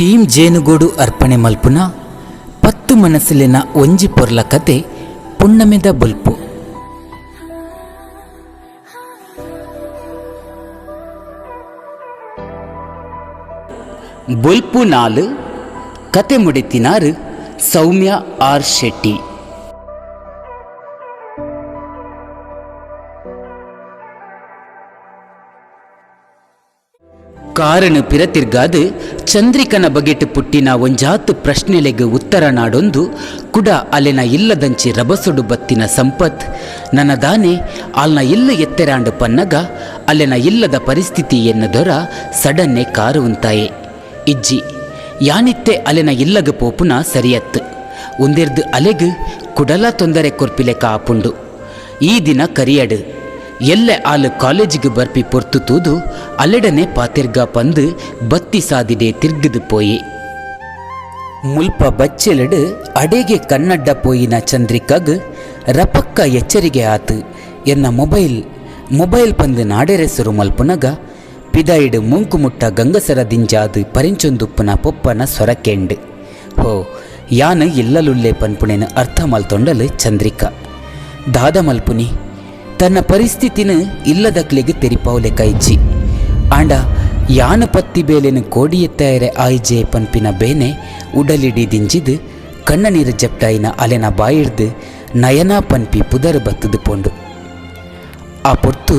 Team ಜೇನುಗೂಡು ಅರ್ಪಣೆ ಮಲ್ಪುನ 10 ಮನಸ್ಸಿಲಿನ ಒಂಜಿ ಪೊರ್ಲ ಕತೆ ಪುಣ್ಣಮೆದ ಬುಲ್ಪು. ಬುಲ್ಪು ನಾಲ್ ಕತೆ ಮುಡಿತಿನಾರು ಸೌಮ್ಯ ಆರ್ ಶೆಟ್ಟಿ. ಕಾರಣ ಪಿರತಿರ್ಗಾದು ಚಂದ್ರಿಕನ ಬಗೆಟ್ ಪುಟ್ಟಿನ ಒಂಜಾತು ಪ್ರಶ್ನೆಲೆಗೆ ಉತ್ತರ ನಾಡೊಂದು ಕುಡ ಅಲೆನ ಇಲ್ಲದಂಚಿ ರಭಸೊಡು ಬತ್ತಿನ ಸಂಪತ್ ನನ್ನದಾನೆ ಅಲ್ನ ಇಲ್ಲ ಎತ್ತೆರಾಂಡು ಪನ್ನಗ ಅಲೆನ ಇಲ್ಲದ ಪರಿಸ್ಥಿತಿ ಎನ್ನದೊರ ಸಡನ್ನೆ ಕಾರು ಉಂತಾಯೆ ಇಜ್ಜಿ ಯಾನಿತ್ತೆ ಅಲೆನ ಇಲ್ಲಗ ಪೋಪುನ ಸರಿಯತ್ತು ಒಂದೆರ್ದು ಅಲೆಗ್ ಕುಡಲ ತೊಂದರೆ ಕೊರ್ಪಿಲೆ ಕಾಪುಂಡು. ಈ ದಿನ ಕರಿಯಡು ಎಲ್ಲೆ ಆಲು ಕಾಲೇಜಿಗೆ ಬರ್ಪಿ ಪೊರ್ತು ತೂದು ಅಲೆಡನೆ ಪಾತಿರ್ಗ ಪಂದು ಬತ್ತಿ ಸಾದಿಡೆ ತಿರ್ಗಿದು ಪೋಯೆ. ಮುಲ್ಪ ಬಚ್ಚೆಲಡು ಅಡೆಗೆ ಕನ್ನಡ್ಡ ಪೋಯಿನ ಚಂದ್ರಿಕಾಗ್ ರಪಕ್ಕ ಎಚ್ಚರಿಗೆ ಆತು ಎನ್ನ ಮೊಬೈಲ್ ಪಂದು ನಾಡೆರೆಸರು ಮಲ್ಪುನಗ ಪಿದಾಯಿಡು ಮುಂಕುಮುಟ್ಟ ಗಂಗಸರ ದಿಂಜಾದು ಪರಿಂಚೊಂದುಪ್ಪುನ ಪೊಪ್ಪನ ಸೊರಕೆಂಡು ಹೋ ಯಾನು ಇಲ್ಲಲುಲ್ಲೆ ಪನ್ಪುಣೆನ ಅರ್ಥ ಮಲ್ತೊಂಡಲು ಚಂದ್ರಿಕಾ ದಾದ ಮಲ್ಪುನಿ ತನ್ನ ಪರಿಸ್ಥಿತಿನ ಇಲ್ಲದಕ್ಲೆಗೆ ತೆರಿಪಾವಲೆ ಕೈಜಿ ಆಂಡ ಯಾನ ಪತ್ತಿ ಬೇಲೆನು ಕೋಡಿಯೆತ್ತಾಯರೆ ಆಯ್ಜೆ ಪನ್ಪಿನ ಬೇನೆ ಉಡಲಿಡಿ ದಿಂಜಿದು ಕಣ್ಣ ನೀರು ಜಪ್ಟಾಯಿನ ಅಲೆನ ಬಾಯಿಡ್ದು ನಯನಾ ಪನ್ಪಿ ಪುದರ್ ಬತ್ತದು ಪೋಂಡು. ಆ ಪೊರ್ತು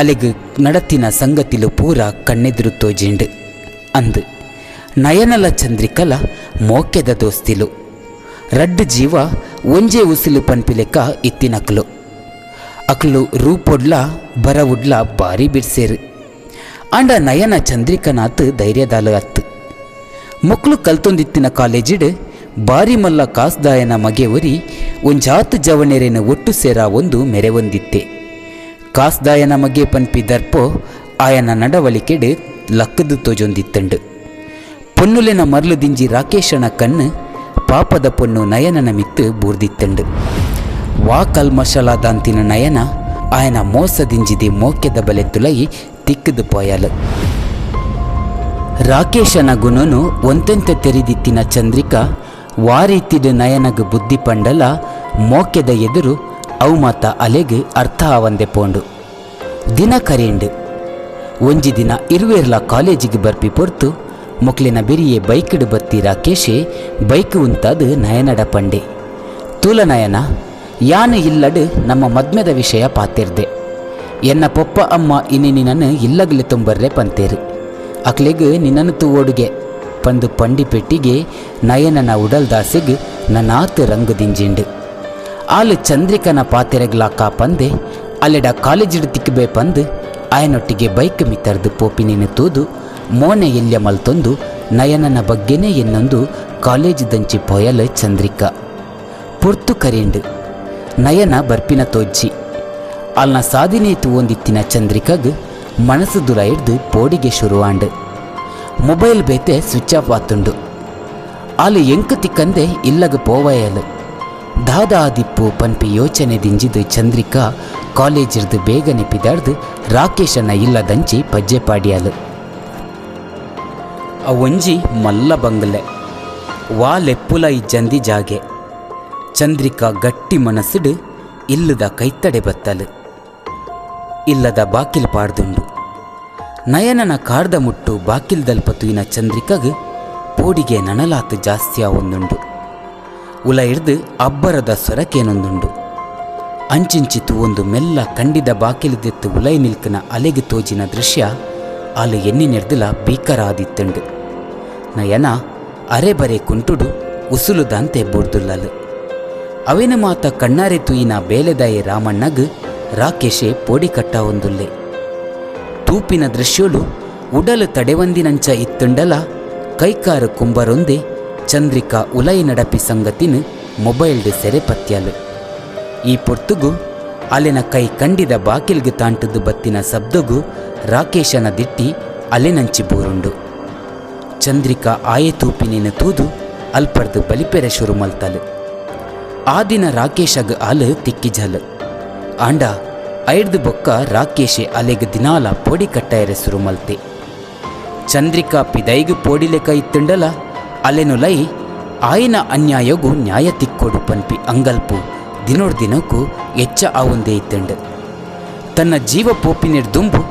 ಅಲೆಗ್ ನಡತಿನ ಸಂಗತಿಲು ಪೂರ ಕಣ್ಣೆದುರು ತೋಜಿಂಡು ಅಂದು ನಯನಲ ಚಂದ್ರಿಕಲ ಮೋಕೆದ ದೋಸ್ತಿಲು ರಡ್ಡು ಜೀವ ಒಂಜೇ ಉಸಿಲು ಪನ್ಪಿಲೆಕ್ಕ ಇತ್ತಿನಕ್ಲು ಅಕ್ಲು ರೂಪೊಡ್ಲ ಬರವುಡ್ಲ ಬಾರಿ ಬಿಡ್ಸೇರು ಆಂಡ ನಯನ ಚಂದ್ರಿಕನಾತ್ ಧೈರ್ಯದಾಲು ಅತ್ತು ಮಕ್ಳು ಕಲ್ತೊಂದಿತ್ತಿನ ಕಾಲೇಜಿಡ್ ಬಾರಿ ಮಲ್ಲ ಕಾಸ್ದಾಯನ ಮಗೆ ಒರಿ ಒಂಜಾತು ಜವಣೆರೆನ ಒಟ್ಟು ಸೇರ ಒಂದು ಮೆರೆವೊಂದಿತ್ತೆ. ಕಾಸ್ದಾಯನ ಮಗೆ ಪನ್ಪಿ ದರ್ಪೋ ಆಯನ ನಡವಳಿಕೆಡ್ ಲಕ್ಕದು ತೋಜೊಂದಿತ್ತಂಡು. ಪೊನ್ನುಲೆನ ಮರ್ಲು ದಿಂಜಿ ರಾಕೇಶನ ಕಣ್ಣು ಪಾಪದ ಪೊನ್ನು ನಯನನ ಮಿತ್ತು ಬೂರ್ದಿತ್ತಂಡು. ವಾ ಕಲ್ಮಶಲಾದಂತಿನ ನಯನ ಆಯನ ಮೋಸದಿಂಜಿದೆ ಮೋಕೆದ ಬಲೆ ತುಲಯಿ ತಿಕ್ಕದು ಪೋಯಲು. ರಾಕೇಶನ ಗುಣನು ಒಂತೆಂತೆ ತೆರಿದಿತ್ತಿನ ಚಂದ್ರಿಕಾ ವಾರೀತಿಡು ನಯನಗ ಬುದ್ಧಿ ಪಂಡಲ ಮೋಕೆದ ಎದುರು ಅವು ಮಾತ ಅಲೆಗ್ ಅರ್ಥ ಆವಂದೆ ಪೋಂಡು. ದಿನ ಕರೆಂಡು ಒಂಜಿ ದಿನ ಇರುವೇರ್ಲ ಕಾಲೇಜಿಗೆ ಬರ್ಪಿ ಪೊರ್ತು ಮೊಕ್ಲಿನ ಬೆರಿಯೆ ಬೈಕ್ಡ್ ಬತ್ತಿ ರಾಕೇಶೆ ಬೈಕ್ ಉಂತಾದು ನಯನಡ ಪಂಡೆ ತೂಲ ನಯನ ಯಾನು ಇಲ್ಲಡು ನಮ್ಮ ಮದ್ಮೆದ ವಿಷಯ ಪಾತಿರ್ದೆ ಎನ್ನ ಪೊಪ್ಪ ಅಮ್ಮ ಇನಿ ನಿನ್ನನ್ನು ಇಲ್ಲಗಲೆ ತುಂಬರ್ರೆ ಪಂತೇರು ಅಕ್ಲೆಗ್ ನಿನ್ನನ್ನು ತೂವೋಡುಗೆ ಪಂದು ಪಂಡಿ ಪೆಟ್ಟಿಗೆ ನಯನನ ಉಡಲ್ದಾಸಿಗ್ ನನಾತು ರಂಗುದಿಂಜಿಂಡು ಆಲು ಚಂದ್ರಿಕನ ಪಾತೆರೆಗ್ಲಾಕ ಪಂದೆ ಅಲ್ಲೆಡ ಕಾಲೇಜಿಡ್ ತಿಕ್ಕಬೇ ಪಂದು ಆಯನೊಟ್ಟಿಗೆ ಬೈಕ್ ಮಿತ್ತರ್ದು ಪೋಪಿನಿನ ತೂದು ಮೋನೆ ಎಲ್ಯ ಮಲ್ತೊಂದು ನಯನನ ಬಗ್ಗೆನೇ ಎನ್ನೊಂದು ಕಾಲೇಜು ದಂಚಿ ಪೊಯಲು ಚಂದ್ರಿಕಾ ಪೊರ್ತು ಕರೆಂಡು ನಯನ ಬರ್ಪಿನ ತೋಜ್ಜಿ ಅಲ್ನ ಸಾಧಿನೇ ತೂವೊಂದಿತ್ತಿನ ಚಂದ್ರಿಕಾಗ್ ಮನಸ್ಸು ದುರ ಹಿಡ್ದು ಪೋಡಿಗೆ ಶುರುವಾಂಡು. ಮೊಬೈಲ್ ಬೇತೆ ಸ್ವಿಚ್ ಆಫ್ ಆತುಂಡು. ಆಲು ಎಂಕು ತಿಕ್ಕಂದೆ ಇಲ್ಲಗ ಪೋವಯಲು ದಾದ ಆದಿಪ್ಪು ಪನ್ಪಿ ಯೋಚನೆ ದಿಂಜಿದು ಚಂದ್ರಿಕಾ ಕಾಲೇಜಿರ್ದು ಬೇಗನೆ ಪಿದಾಡ್ದು ರಾಕೇಶನ ಇಲ್ಲದಂಚಿ ಪಜ್ಜೆ ಪಾಡಿಯಲು. ಅವೊಂಜಿ ಮಲ್ಲ ಬಂಗಲೆ ವಾಲೆಪ್ಪುಲ ಈ ಜಂದಿ ಜಾಗೆ ಚಂದ್ರಿಕಾ ಗಟ್ಟಿ ಮನಸ್ಸಿಡು ಇಲ್ಲದ ಕೈತಡೆ ಬತ್ತಲು ಇಲ್ಲದ ಬಾಕಿಲ್ ಪಾಡ್ದುಂಡು. ನಯನನ ಕಾರ್ದ ಮುಟ್ಟು ಬಾಕಿಲ್ ದಲ್ಪತುಯಿನ ಚಂದ್ರಿಕಾಗ್ ಪೋಡಿಗೆ ನನಲಾತು ಜಾಸ್ತಿ ಆವೊಂದುಂಡು. ಉಲ ಹಿಡ್ದು ಅಬ್ಬರದ ಸೊರಕೇನೊಂದುಂಡು. ಅಂಚಿಂಚಿತು ಒಂದು ಮೆಲ್ಲ ಕಂಡಿದ ಬಾಕಿಲಿದೆತ್ತು ಉಲೈ ನಿಲ್ಕನ ಅಲೆಗೆ ತೋಜಿನ ದೃಶ್ಯ ಆಲು ಎನ್ನಿನೆರ್ದುಲ ಭೀಕರ ಆದಿತ್ತುಂಡು. ನಯನ ಅರೆಬರೆ ಕುಂಟುಡು ಉಸುಲುದಂತೆ ಬುಡ್ದುಲ್ಲಲು ಅವೇನ ಮಾತ ಕಣ್ಣಾರೆ ತುಯಿನ ಬೇಲೆದಾಯಿ ರಾಮಣ್ಣಗ್ ರಾಕೇಶೆ ಪೋಡಿ ಕಟ್ಟ ಒಂದುಲ್ಲೆ ತೂಪಿನ ದೃಶ್ಯೋಳು ಉಡಲು ತಡೆವಂದಿನಂಚ ಇತ್ತುಂಡಲ ಕೈಕಾರು ಕುಂಬರೊಂದೆ ಚಂದ್ರಿಕಾ ಉಲೈ ನಡಪಿ ಸಂಗತಿನ ಮೊಬೈಲ್ಡ್ ಸೆರೆ ಪತ್ಯಲು. ಈ ಪೊರ್ತುಗು ಅಲೆನ ಕೈ ಕಂಡಿದ ಬಾಕಿಲ್ಗೆ ತಾಂಟದ್ದು ಬತ್ತಿನ ಶಬ್ದಗೂ ರಾಕೇಶನ ದಿಟ್ಟಿ ಅಲೆನಂಚಿ ಬೂರುಂಡು. ಚಂದ್ರಿಕಾ ಆಯೆ ತೂಪಿನಿನ ತೂದು ಅಲ್ಪರ್ದು ಬಲಿಪೆರೆ ಶುರು ಮಲ್ತಲು. ಆ ದಿನ ರಾಕೇಶಗ್ ಆಲು ತಿಕ್ಕಿಜಲು ಆಂಡ ಐಡ್ದು ಬೊಕ್ಕ ರಾಕೇಶೆ ಅಲೆಗ್ ದಿನಾಲ ಪೊಡಿ ಕಟ್ಟಾಯರೆ ಶುರು ಮಲ್ತೆ. ಚಂದ್ರಿಕಾ ಪಿದೈಗು ಪೋಡಿಲೆಕ ಇತ್ತುಂಡಲ ಅಲೆನುಲೈ ಆಯ್ನ ಅನ್ಯಾಯಗೂ ನ್ಯಾಯ ತಿಕ್ಕೊಡು ಪನ್ಪಿ ಅಂಗಲ್ಪು ದಿನೋಡ್ದಿನಕ್ಕೂ ಎಚ್ಚ ಆವೊಂದೇ ಇತ್ತುಂಡು. ತನ್ನ ಜೀವ ಪೋಪಿನಿರ್ ದುಂಬು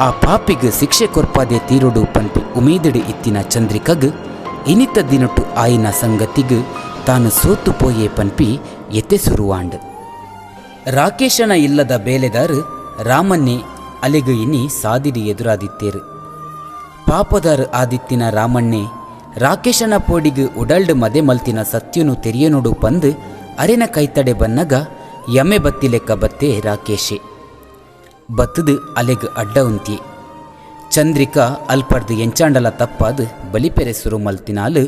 ಆ ಪಾಪಿಗೆ ಶಿಕ್ಷೆ ಕೊರ್ಪಾದೆ ತೀರೋಡು ಪನ್ಪಿ ಉಮೇದಡಿ ಇತ್ತಿನ ಚಂದ್ರಿಕಗ್ ಇನಿತ ದಿನೊಟ್ಟು ಆಯ್ನ ಸಂಗತಿಗ್ ತಾನು ಸೋತು ಪೋಯೇ ಪನ್ಪಿ ಎತ್ತೆ ಸುರುವಾಂಡ್. ರಾಕೇಶನ ಇಲ್ಲದ ಬೇಲೆದಾರು ರಾಮನ್ನೇ ಅಲೆಗು ಇನಿ ಸಾದಿಡಿ ಎದುರಾದಿತ್ತೇರು. ಪಾಪದಾರು ಆದಿತ್ತಿನ ರಾಮಣ್ಣೆ ರಾಕೇಶನ ಪೋಡಿಗೆ ಉಡಲ್ಡ್ ಮದೆ ಮಲ್ತಿನ ಸತ್ಯನು ತೆರಿಯನೋಡು ಪಂದು ಅರೆನ ಕೈತಡೆ ಬನ್ನಗ ಯಮೆ ಬತ್ತಿ ಲೆಕ್ಕ ಬತ್ತೆ ರಾಕೇಶೆ ಬತ್ತದು ಅಲೆಗ್ ಅಡ್ಡ ಉಂತಿ. ಚಂದ್ರಿಕಾ ಅಲ್ಪರ್ದು ಎಂಚಾಂಡಲ ತಪ್ಪಾದು ಬಲಿಪೆರೆ ಸುರು ಮಲ್ತಿನಾಲು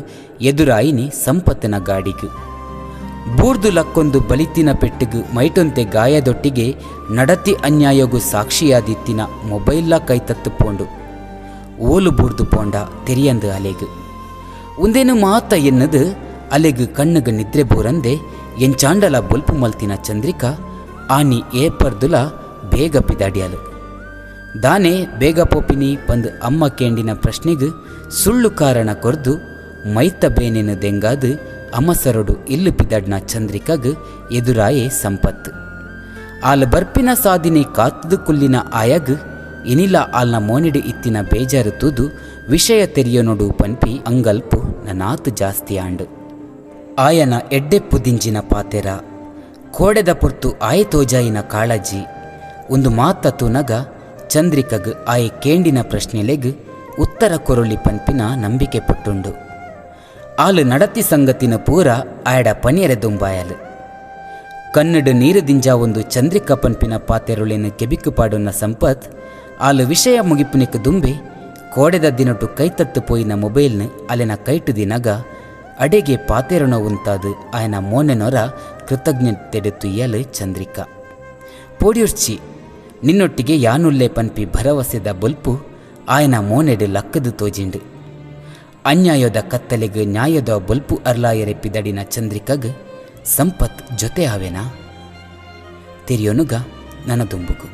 ಎದುರಾಯಿನಿ ಸಂಪತ್ತಿನ ಗಾಡಿಗು ಬೂರ್ದು ಲಕ್ಕೊಂದು ಬಲಿತಿನ ಪೆಟ್ಟಿಗು ಮೈಟೊಂತೆ ಗಾಯದೊಟ್ಟಿಗೆ ನಡತಿ ಅನ್ಯಾಯಗೂ ಸಾಕ್ಷಿಯಾದಿತ್ತಿನ ಮೊಬೈಲ್ಲ ಕೈತತ್ತು ಪೋಂಡು ಓಲು ಬೂರ್ದು ಪೋಂಡ ತೆರಿಯಂದು ಅಲೆಗು ಒಂದೇನು ಮಾತ ಎನ್ನದು ಅಲೆಗು ಕಣ್ಣುಗ ನಿದ್ರೆ ಬೋರಂದೆ ಎಂಚಾಂಡಲ ಬೊಲ್ಪು ಮಲ್ತಿನ ಚಂದ್ರಿಕಾ ಆನಿ ಏಪರ್ದುಲ ಬೇಗ ಪಿದಾಡಿಯಲು ದಾನೆ ಬೇಗ ಪೋಪಿನಿ ಪಂದು ಅಮ್ಮ ಕೇಂಡಿನ ಪ್ರಶ್ನೆಗೆ ಸುಳ್ಳು ಕಾರಣ ಕೊರ್ದು ಮೈತ ಬೇನೆನು ದೆಂಗಾದು ಅಮಸರೊಡು ಇಲ್ಲು ಪಿದಾಡ್ನ ಚಂದ್ರಿಕಾಗ್ ಎದುರಾಯೇ ಸಂಪತ್ತು. ಆಲ್ ಬರ್ಪಿನ ಸಾಧಿನಿ ಕಾತದು ಕುಲ್ಲಿನ ಆಯಗ್ ಇನಿಲ ಆಲ್ನ ಮೋನಿಡು ಇತ್ತಿನ ಬೇಜಾರು ತೂದು ವಿಷಯ ತೆರಿಯನೊಡು ಪನ್ಪಿ ಅಂಗಲ್ಪು ನನಾತು ಜಾಸ್ತಿ ಆಂಡು. ಆಯನ ಎಡ್ಡೆಪ್ಪು ದಿಂಜಿನ ಪಾತೆರ ಕೋಡೆದ ಪೊರ್ತು ಆಯ ತೋಜಾಯಿನ ಕಾಳಜಿ ಒಂದು ಮಾತ ತುನಗ ಚಂದ್ರಿಕಗ್ ಆಯೆ ಕೇಂಡಿನ ಪ್ರಶ್ನೆಲೆಗ್ ಉತ್ತರ ಕೊರೊಲಿ ಪನ್ಪಿನ ನಂಬಿಕೆ ಪುಟ್ಟುಂಡು. ಆಲು ನಡತಿ ಸಂಗತಿನ ಪೂರ ಆಯಡ ಪನಿಯರೆ ದುಂಬಾಯಲು ಕನ್ನಡು ನೀರು ದಿಂಜ ಒಂದು ಚಂದ್ರಿಕಾ ಪನ್ಪಿನ ಪಾತೆರುಳಿನ ಕೆಬಿಕ್ಕು ಪಾಡುನ್ನ ಸಂಪತ್ ಆಲು ವಿಷಯ ಮುಗಿಪುನಿಕ್ ದುಂಬೆ ಕೋಡೆದ ದಿನಟು ಕೈತತ್ತು ಪೋಯಿನ ಮೊಬೈಲ್ನ ಅಲೆನ ಕೈಟು ದಿನಗ ಅಡೆಗೆ ಪಾತೆರಣ ಉಂತಾದು ಆಯನ ಮೋನೆನೊರ ಕೃತಜ್ಞತೆಡು ತುಯ್ಯಲು ಚಂದ್ರಿಕಾ ಪೋಡಿಯುರ್ಚಿ ನಿನ್ನೊಟ್ಟಿಗೆ ಯಾನುಲ್ಲೆ ಪನ್ಪಿ ಭರವಸೆದ ಬೊಲ್ಪು ಆಯನ ಮೋನೆಡು ಲಕ್ಕದು ತೋಜಿಂಡು. ಅನ್ಯಾಯದ ಕತ್ತಲೆಗೆ ನ್ಯಾಯದ ಬೊಲ್ಪು ಅರ್ಲಾಯರೆ ಪಿದಡಿನ ಚಂದ್ರಿಕಗ್ ಸಂಪತ್ ಜೊತೆ ಆವೆನಾ ತೆರಿಯೋನುಗ ನನ್ನ ದುಂಬುಗು.